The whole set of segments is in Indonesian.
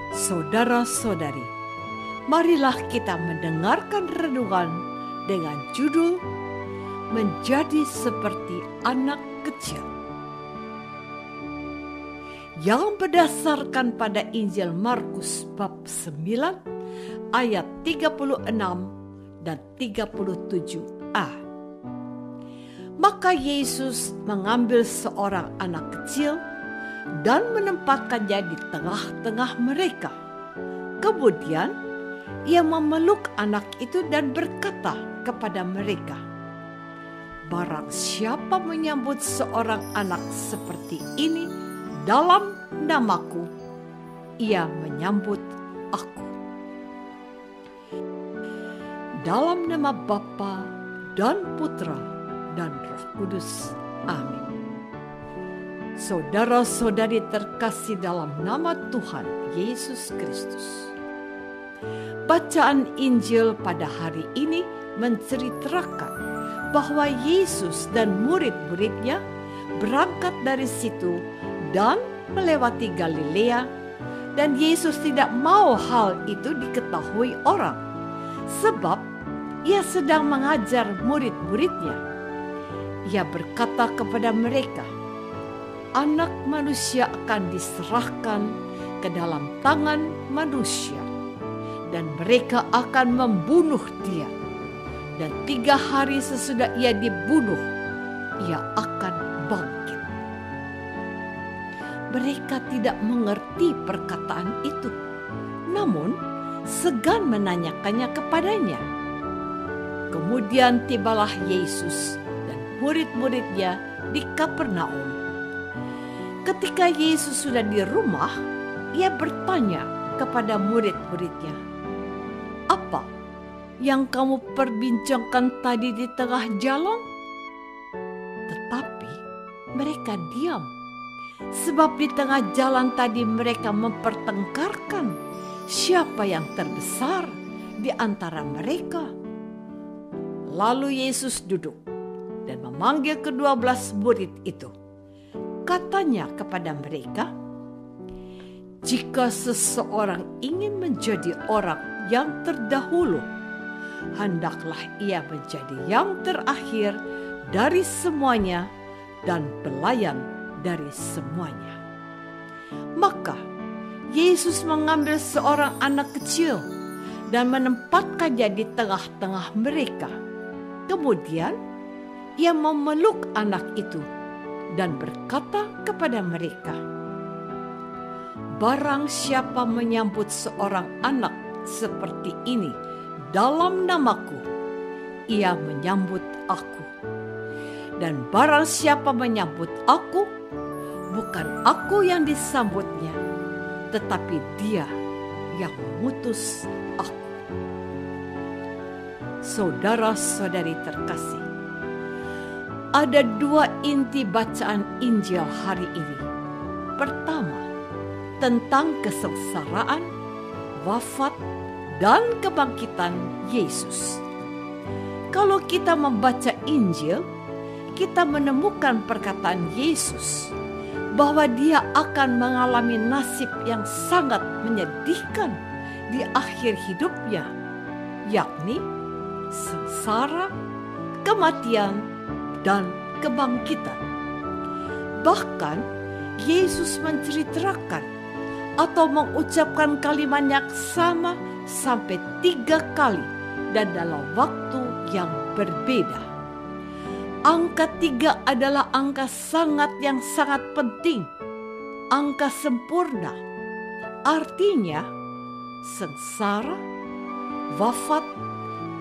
Saudara-saudari, marilah kita mendengarkan renungan dengan judul Menjadi Seperti Anak Kecil, yang berdasarkan pada Injil Markus bab 9 ayat 36 dan 37a. Maka Yesus mengambil seorang anak kecil dan menempatkannya di tengah-tengah mereka. Kemudian ia memeluk anak itu dan berkata kepada mereka, "Barang siapa menyambut seorang anak seperti ini dalam namaku, ia menyambut aku." Dalam nama Bapa dan Putra dan Roh Kudus. Amin. Saudara-saudari terkasih dalam nama Tuhan Yesus Kristus. Bacaan Injil pada hari ini menceritakan bahwa Yesus dan murid-muridnya berangkat dari situ dan melewati Galilea, dan Yesus tidak mau hal itu diketahui orang, sebab ia sedang mengajar murid-muridnya. Ia berkata kepada mereka, "Anak manusia akan diserahkan ke dalam tangan manusia, dan mereka akan membunuh dia. Dan 3 hari sesudah ia dibunuh, ia akan bangkit." Mereka tidak mengerti perkataan itu, namun segan menanyakannya kepadanya. Kemudian tibalah Yesus dan murid-muridnya di Kapernaum. Ketika Yesus sudah di rumah, ia bertanya kepada murid-muridnya, "Apa yang kamu perbincangkan tadi di tengah jalan?" Tetapi mereka diam, sebab di tengah jalan tadi mereka mempertengkarkan siapa yang terbesar di antara mereka. Lalu Yesus duduk dan memanggil ke-12 murid itu. Katanya kepada mereka, "Jika seseorang ingin menjadi orang yang terdahulu, hendaklah ia menjadi yang terakhir dari semuanya dan pelayan dari semuanya." Maka Yesus mengambil seorang anak kecil dan menempatkannya di tengah-tengah mereka. Kemudian ia memeluk anak itu dan berkata kepada mereka, "Barang siapa menyambut seorang anak seperti ini dalam namaku, ia menyambut aku. Dan barang siapa menyambut aku, bukan aku yang disambutnya, tetapi dia yang mengutus aku." Saudara-saudari terkasih, ada 2 inti bacaan Injil hari ini. Pertama, tentang kesengsaraan, wafat, dan kebangkitan Yesus. Kalau kita membaca Injil, kita menemukan perkataan Yesus bahwa dia akan mengalami nasib yang sangat menyedihkan di akhir hidupnya, yakni sengsara, kematian, dan kebangkitan. Bahkan Yesus menceritakan atau mengucapkan kalimat yang sama sampai 3 kali dan dalam waktu yang berbeda. Angka 3 adalah angka yang sangat penting, angka sempurna. Artinya sengsara, wafat,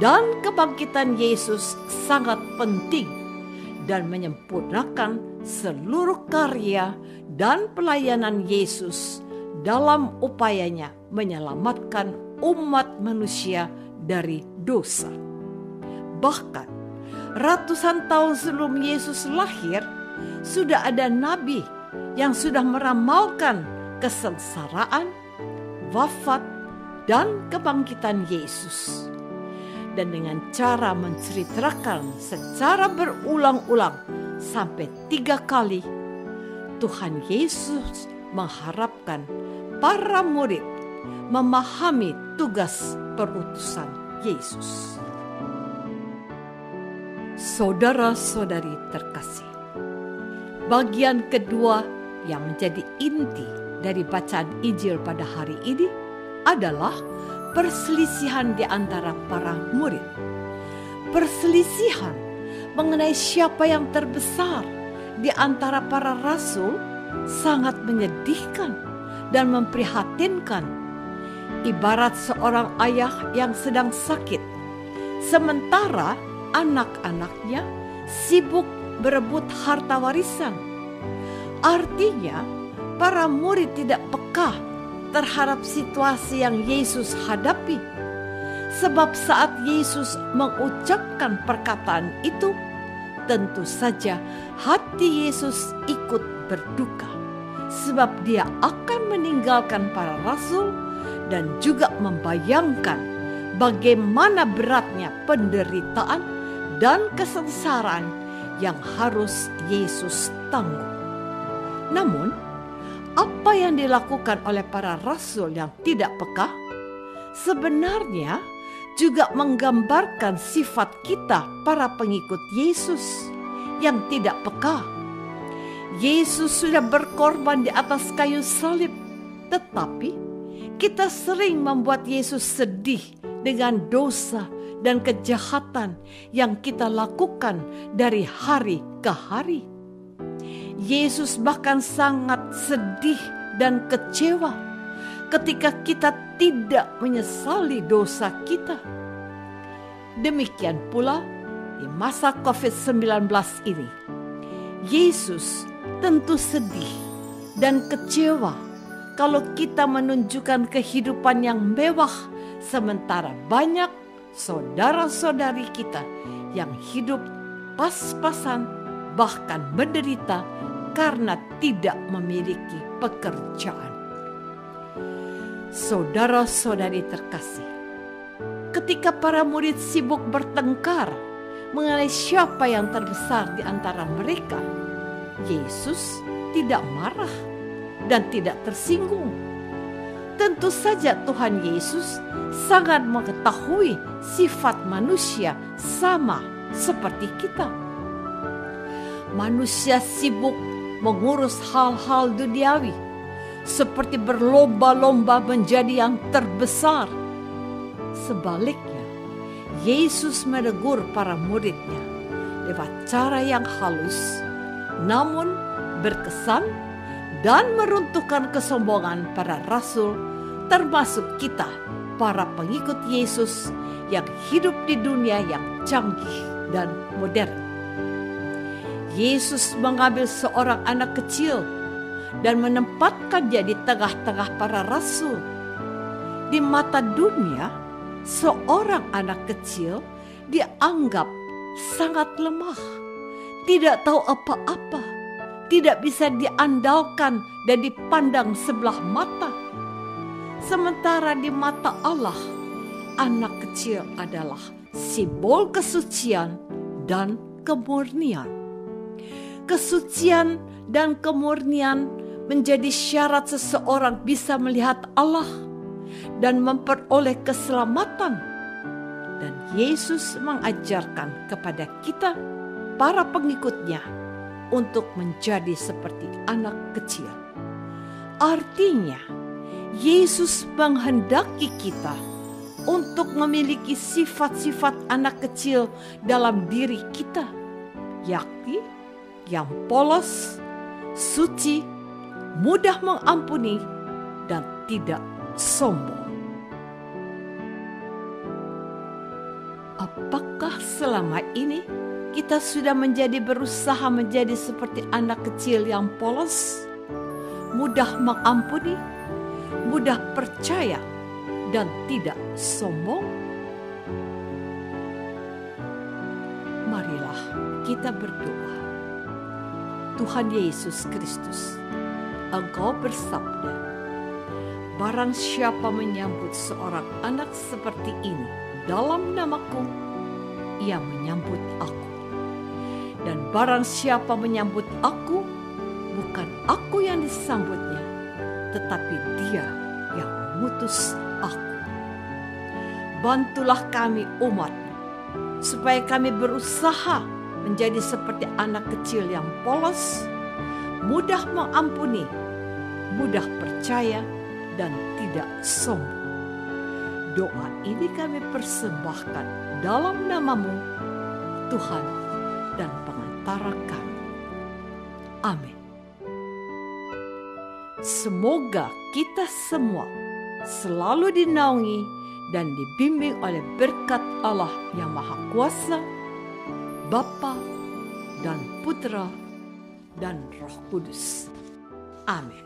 dan kebangkitan Yesus sangat penting dan menyempurnakan seluruh karya dan pelayanan Yesus dalam upayanya menyelamatkan umat manusia dari dosa. Bahkan ratusan tahun sebelum Yesus lahir, sudah ada nabi yang sudah meramalkan kesengsaraan, wafat, dan kebangkitan Yesus. Dan dengan cara menceritakan secara berulang-ulang sampai 3 kali, Tuhan Yesus mengharapkan para murid memahami tugas perutusan Yesus. Saudara-saudari terkasih, bagian kedua yang menjadi inti dari bacaan Injil pada hari ini adalah perselisihan di antara para murid. Perselisihan mengenai siapa yang terbesar di antara para rasul sangat menyedihkan dan memprihatinkan. Ibarat seorang ayah yang sedang sakit, sementara anak-anaknya sibuk berebut harta warisan. Artinya, para murid tidak peka terhadap situasi yang Yesus hadapi. Sebab saat Yesus mengucapkan perkataan itu, tentu saja hati Yesus ikut berduka. Sebab dia akan meninggalkan para rasul dan juga membayangkan bagaimana beratnya penderitaan dan kesengsaraan yang harus Yesus tanggung. Namun, apa yang dilakukan oleh para rasul yang tidak peka sebenarnya juga menggambarkan sifat kita para pengikut Yesus yang tidak peka. Yesus sudah berkorban di atas kayu salib, tetapi kita sering membuat Yesus sedih dengan dosa dan kejahatan yang kita lakukan dari hari ke hari. Yesus bahkan sangat sedih dan kecewa ketika kita tidak menyesali dosa kita. Demikian pula di masa COVID-19 ini, Yesus tentu sedih dan kecewa kalau kita menunjukkan kehidupan yang mewah sementara banyak saudara-saudari kita yang hidup pas-pasan bahkan menderita karena tidak memiliki pekerjaan. Saudara-saudari terkasih, ketika para murid sibuk bertengkar mengenai siapa yang terbesar di antara mereka, Yesus tidak marah dan tidak tersinggung. Tentu saja Tuhan Yesus sangat mengetahui sifat manusia sama seperti kita. Manusia sibuk mengurus hal-hal duniawi, seperti berlomba-lomba menjadi yang terbesar. Sebaliknya, Yesus menegur para muridnya lewat cara yang halus, namun berkesan dan meruntuhkan kesombongan para rasul, termasuk kita, para pengikut Yesus yang hidup di dunia yang canggih dan modern. Yesus mengambil seorang anak kecil dan menempatkannya di tengah-tengah para rasul. Di mata dunia, seorang anak kecil dianggap sangat lemah, tidak tahu apa-apa, tidak bisa diandalkan dan dipandang sebelah mata. Sementara di mata Allah, anak kecil adalah simbol kesucian dan kemurnian. Kesucian dan kemurnian menjadi syarat seseorang bisa melihat Allah dan memperoleh keselamatan. Dan Yesus mengajarkan kepada kita, para pengikutnya, untuk menjadi seperti anak kecil. Artinya, Yesus menghendaki kita untuk memiliki sifat-sifat anak kecil dalam diri kita, yakni yang polos, suci, mudah mengampuni, dan tidak sombong. Apakah selama ini kita sudah berusaha menjadi seperti anak kecil yang polos, mudah mengampuni, mudah percaya, dan tidak sombong? Marilah kita berdoa. Tuhan Yesus Kristus, Engkau bersabda, barang siapa menyambut seorang anak seperti ini dalam namaku, ia menyambut aku. Dan barang siapa menyambut aku, bukan aku yang disambutnya, tetapi dia yang mengutus aku. Bantulah kami umat, supaya kami berusaha menjadi seperti anak kecil yang polos, mudah mengampuni, mudah percaya, dan tidak sombong. Doa ini kami persembahkan dalam nama-Mu, Tuhan dan pengantara kami. Amin. Semoga kita semua selalu dinaungi dan dibimbing oleh berkat Allah yang Maha Kuasa, Bapa dan Putra dan Roh Kudus. Amin.